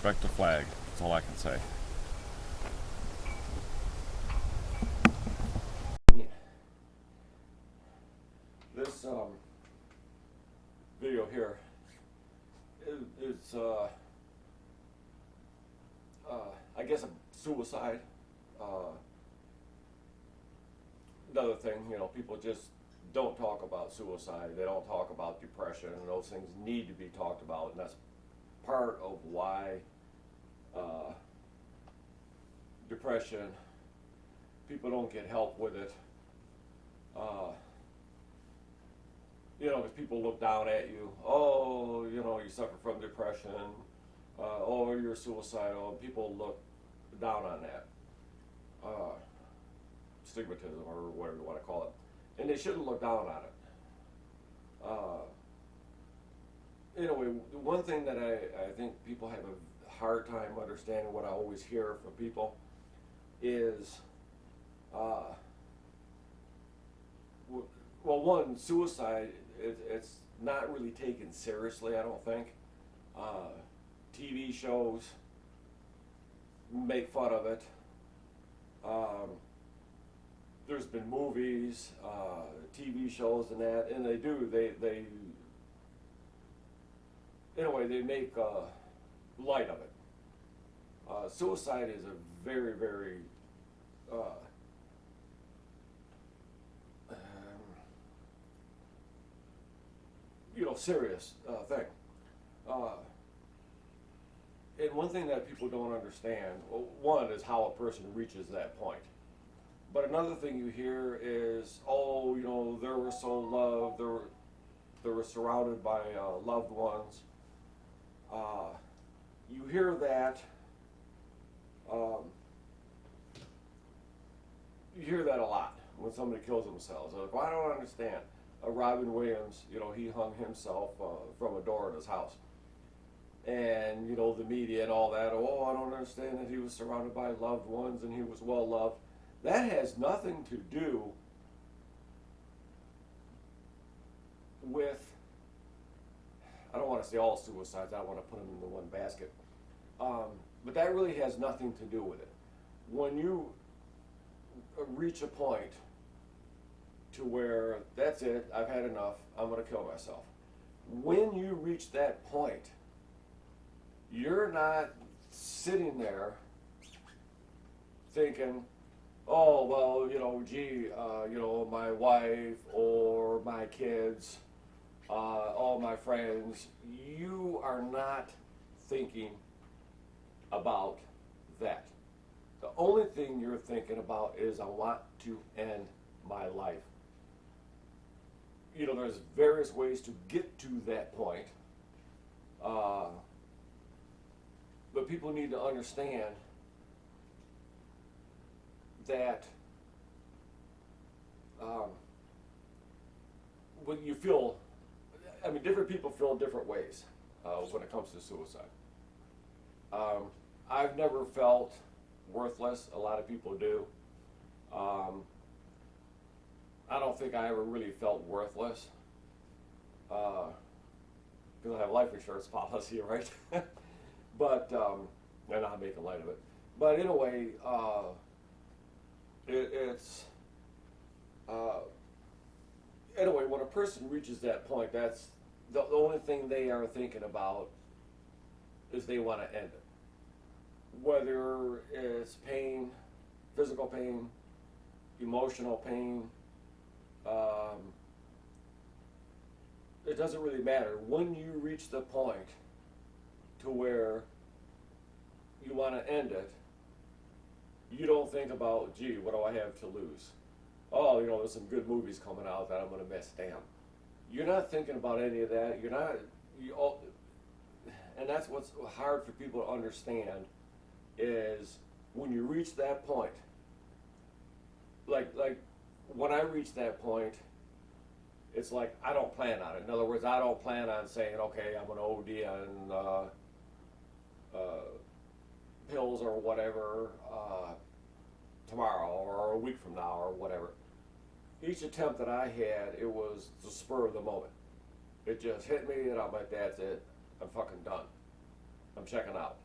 respect the flag. That's all I can say. Yeah. This video here is I guess a suicide. Another thing, people just don't talk about suicide. They don't talk about depression, and those things need to be talked about, and that's part of why depression, people don't get help with it. Because people look down at you. Oh, you suffer from depression. Oh, you're suicidal. People look down on that. Stigmatism, or whatever you want to call it. And they shouldn't look down on it. Anyway, the one thing that I think people have a hard time understanding, what I always hear from people, is, well, one, suicide, it's not really taken seriously, I don't think. TV shows make fun of it. There's been movies, TV shows and that, and they make light of it. Suicide is a very, very serious thing. And one thing that people don't understand, well, one is how a person reaches that point. But another thing you hear is, oh, they were so loved, they were surrounded by loved ones. You hear that. You hear that a lot when somebody kills themselves. They're like, well, I don't understand. Robin Williams, he hung himself from a door in his house. And, the media and all that, oh, I don't understand that he was surrounded by loved ones and he was well loved. That has nothing to do with, I don't want to say all suicides, I don't want to put them into one basket. But that really has nothing to do with it. When you reach a point to where, that's it, I've had enough, I'm going to kill myself. When you reach that point, you're not sitting there thinking, oh, well, my wife or my kids, all my friends. You are not thinking about that. The only thing you're thinking about is, I want to end my life. There's various ways to get to that point. But people need to understand that when you feel, different people feel different ways when it comes to suicide. I've never felt worthless. A lot of people do. I don't think I ever really felt worthless because I have a life insurance policy, right? But, and I'm making light of it. But anyway, anyway, when a person reaches that point, that's the only thing they are thinking about is they want to end it. Whether it's pain, physical pain, emotional pain, it doesn't really matter. When you reach the point to where you want to end it, you don't think about, gee, what do I have to lose? Oh, there's some good movies coming out that I'm going to miss. Damn. You're not thinking about any of that. And that's what's hard for people to understand, is when you reach that point, like when I reach that point, it's like I don't plan on it. In other words, I don't plan on saying, okay, I'm going to OD on pills or whatever tomorrow or a week from now or whatever. Each attempt that I had, it was the spur of the moment. It just hit me and I'm like, that's it. I'm fucking done. I'm checking out.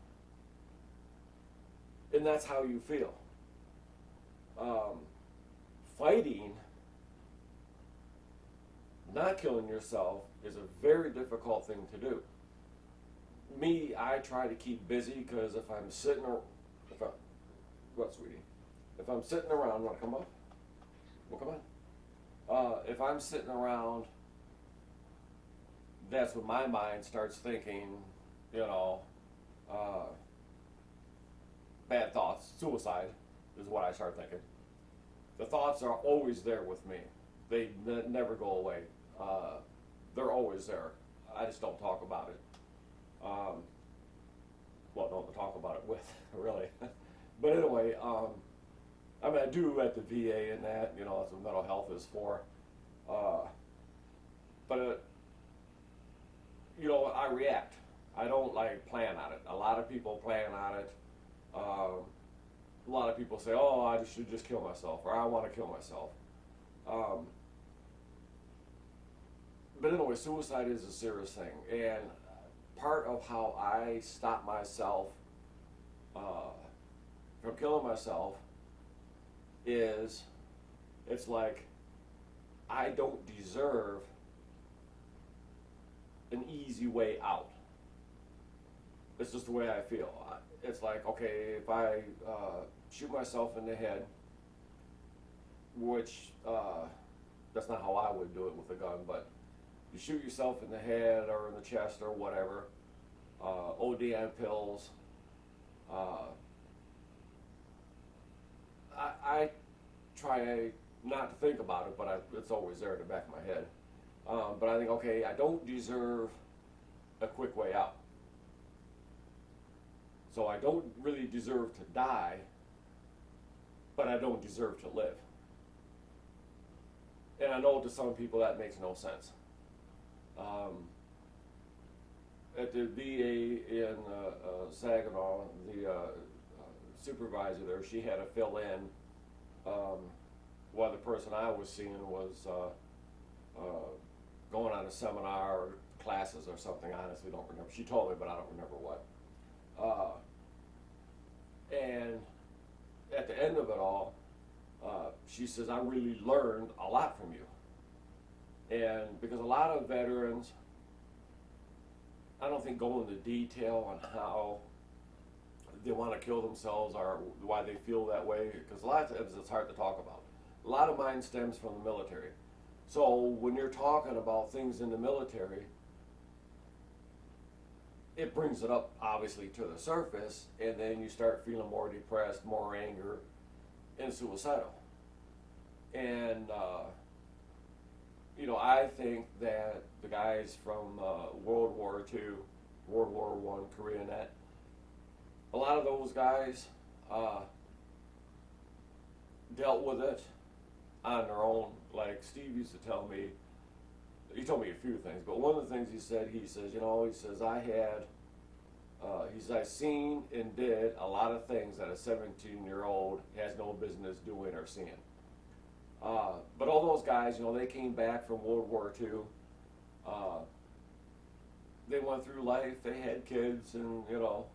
and that's how you feel. Fighting, not killing yourself, is a very difficult thing to do. Me, I try to keep busy because if I'm sitting, what, sweetie? If I'm sitting around, want to come up? Well, come on. If I'm sitting around, that's when my mind starts thinking, you know, bad thoughts. Suicide is what I start thinking. The thoughts are always there with me. They never go away. They're always there. I just don't talk about it. Well, don't talk about it with, really. But anyway, I mean, I do at the VA and that, you know, that's what mental health is for. But, you know, I react. I don't like plan on it. A lot of people plan on it. A lot of people say, oh, I should just kill myself, or I want to kill myself. But anyway, suicide is a serious thing. And part of how I stop myself from killing myself is, it's like I don't deserve an easy way out. It's just the way I feel. It's like, okay, if I shoot myself in the head, which that's not how I would do it with a gun, but you shoot yourself in the head or in the chest or whatever, OD on pills. I try not to think about it, but it's always there in the back of my head. But I think, okay, I don't deserve a quick way out. So I don't really deserve to die, but I don't deserve to live. And I know to some people that makes no sense. At the VA in Saginaw, the supervisor there, she had to fill in while the person I was seeing was going on a seminar or classes or something. I honestly don't remember. She told me, but I don't remember what. And at the end of it all, she says, I really learned a lot from you. And because a lot of veterans, I don't think go into detail on how they want to kill themselves or why they feel that way, because a lot of times it's hard to talk about. A lot of mine stems from the military. So when you're talking about things in the military, it brings it up obviously to the surface, and then you start feeling more depressed, more anger, and suicidal. And you know, I think that the guys from World War II, World War I, Korea, and that, a lot of those guys dealt with it on their own. Like Steve used to tell me, he told me a few things, but one of the things he says, you know, he says, I've seen and did a lot of things that a 17-year-old has no business doing or seeing. But all those guys, you know, they came back from World War II. They went through life, they had kids, and, you know,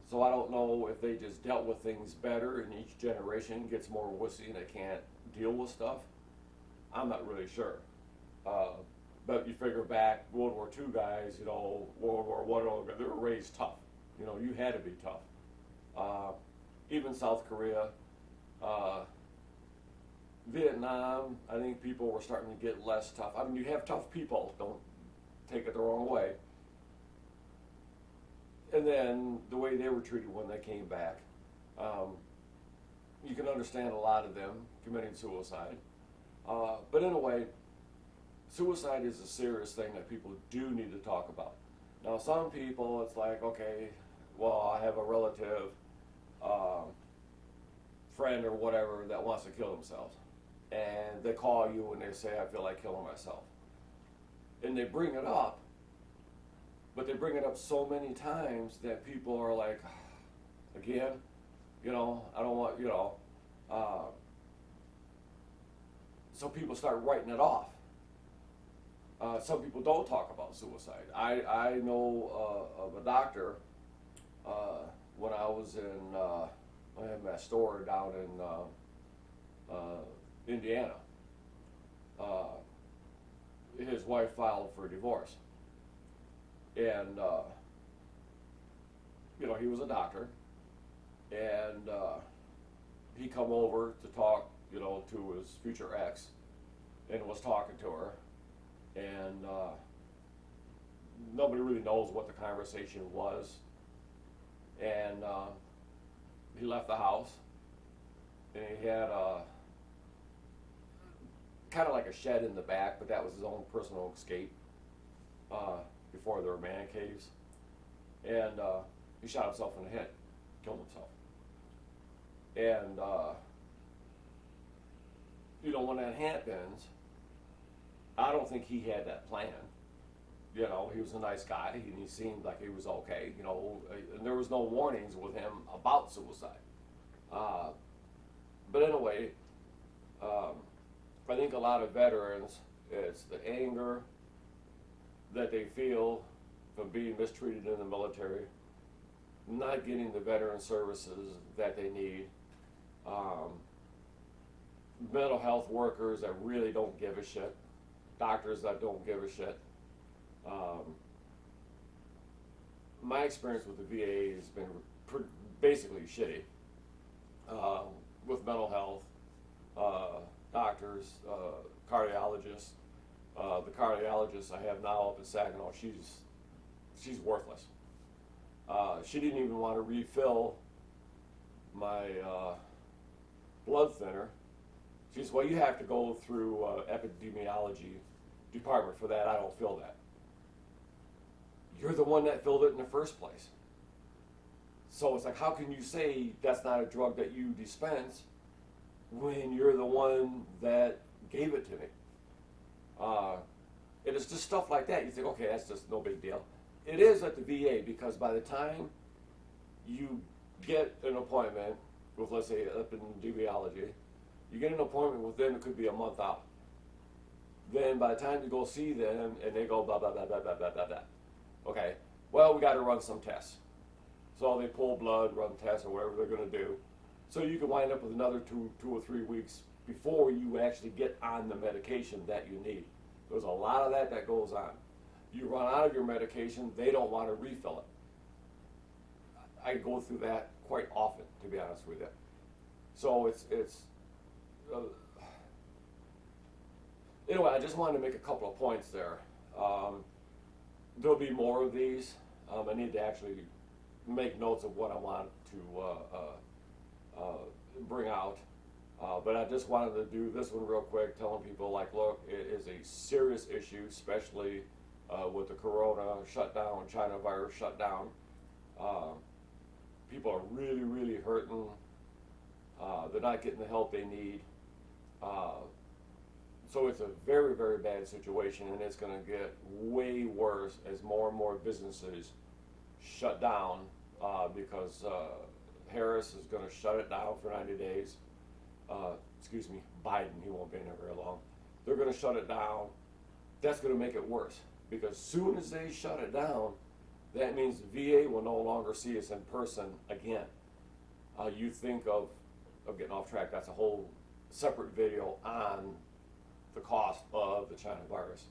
so I don't know if they just dealt with things better and each generation gets more wussy and they can't deal with stuff. I'm not really sure. But you figure back, World War II guys, you know, World War I, they were raised tough. You know, you had to be tough. Even South Korea, Vietnam, I think people were starting to get less tough. I mean, you have tough people, don't take it the wrong way. And then the way they were treated when they came back, you can understand a lot of them committing suicide. But in a way, suicide is a serious thing that people do need to talk about. Now, some people, it's like, okay, well, I have a relative, friend or whatever that wants to kill themselves. And they call you and they say, I feel like killing myself. And they bring it up, but they bring it up so many times that people are like, again, you know, I don't want, you know, so people start writing it off. Some people don't talk about suicide. I know of a doctor when I was in, I had my store down in Indiana. His wife filed for divorce, and he was a doctor, and he come over to talk, to his future ex, and was talking to her, and nobody really knows what the conversation was, and he left the house, and he had kind of like a shed in the back, but that was his own personal escape before there were man caves, and he shot himself in the head, killed himself. And when that happens, I don't think he had that plan. He was a nice guy, and he seemed like he was okay. And there was no warnings with him about suicide. But anyway, I think a lot of veterans, it's the anger that they feel from being mistreated in the military, not getting the veteran services that they need, mental health workers that really don't give a shit, doctors that don't give a shit. My experience with the VA has been basically shitty with mental health, doctors, cardiologists. The cardiologist I have now up in Saginaw, she's worthless. She didn't even want to refill my blood thinner. She said, well, you have to go through epidemiology department for that. I don't fill that. You're the one that filled it in the first place. So it's like, how can you say that's not a drug that you dispense when you're the one that gave it to me? And it's just stuff like that. You think, okay, that's just no big deal. It is at the VA, because by the time you get an appointment with, let's say, epidemiology, you get an appointment with them, it could be a month out. Then by the time you go see them, and they go blah, blah, blah, blah, blah, blah, blah, blah. Okay, well, we got to run some tests. So they pull blood, run tests, or whatever they're going to do. So you can wind up with another two or 3 weeks before you actually get on the medication that you need. There's a lot of that goes on. You run out of your medication, they don't want to refill it. I go through that quite often, to be honest with you. So it's anyway, I just wanted to make a couple of points there. There'll be more of these. I need to actually make notes of what I want to bring out. But I just wanted to do this one real quick, telling people, like, look, it is a serious issue, especially with the corona shutdown, China virus shutdown. People are really, really hurting. They're not getting the help they need. So it's a very, very bad situation, and it's going to get way worse as more and more businesses shut down because Harris is going to shut it down for 90 days. Biden, he won't be in there very long. They're going to shut it down. That's going to make it worse, because soon as they shut it down, that means the VA will no longer see us in person again. You think of getting off track, that's a whole separate video on the cost of the China virus.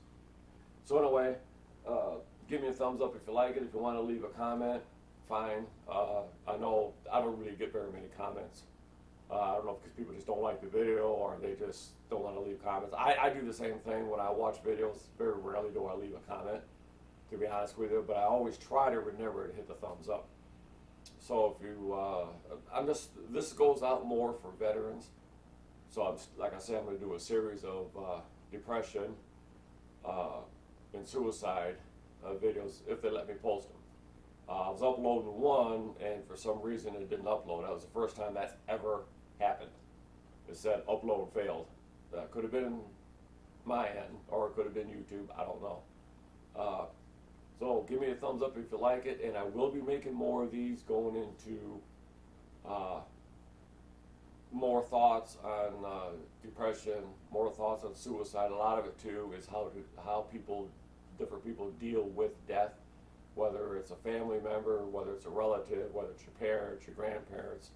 So anyway, give me a thumbs up if you like it. If you want to leave a comment, fine. I know I don't really get very many comments. I don't know if because people just don't like the video, or they just don't want to leave comments. I do the same thing when I watch videos. Very rarely do I leave a comment, to be honest with you, but I always try to remember to hit the thumbs up. So if you, this goes out more for veterans. So like I said, I'm going to do a series of depression and suicide videos if they let me post them. I was uploading one, and for some reason it didn't upload. That was the first time that's ever happened. It said upload failed. That could have been my end, or it could have been YouTube. I don't know. So give me a thumbs up if you like it, and I will be making more of these, going into more thoughts on depression, more thoughts on suicide. A lot of it too is how different people deal with death, whether it's a family member, whether it's a relative, whether it's your parents, your grandparents.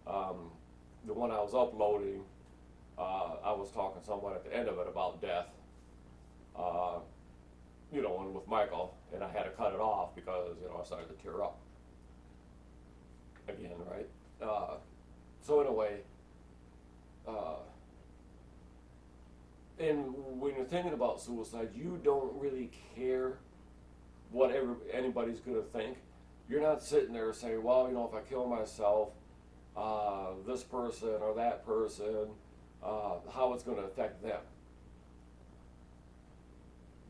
The one I was uploading, I was talking to someone at the end of it about death, and with Michael, and I had to cut it off because, I started to tear up again, right? So in a way, and when you're thinking about suicide, you don't really care what anybody's going to think. You're not sitting there saying, well, if I kill myself, this person or that person, how it's going to affect them.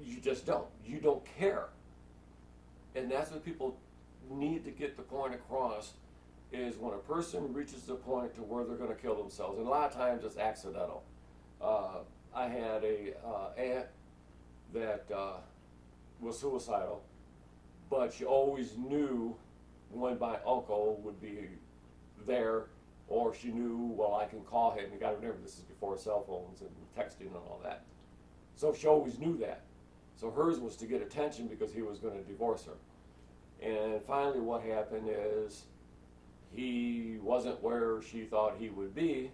You just don't. You don't care. And that's what people need to get the point across, is when a person reaches the point to where they're going to kill themselves, and a lot of times it's accidental. I had a aunt that was suicidal, but she always knew when my uncle would be there, or she knew, well, I can call him. You got to remember, this is before cell phones and texting and all that. So she always knew that. So hers was to get attention because he was going to divorce her. And finally what happened is he wasn't where she thought he would be,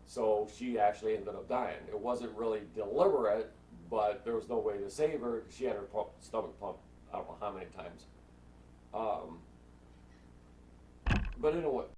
so she actually ended up dying. It wasn't really deliberate, but there was no way to save her because she had her stomach pumped I don't know how many times. But in a way,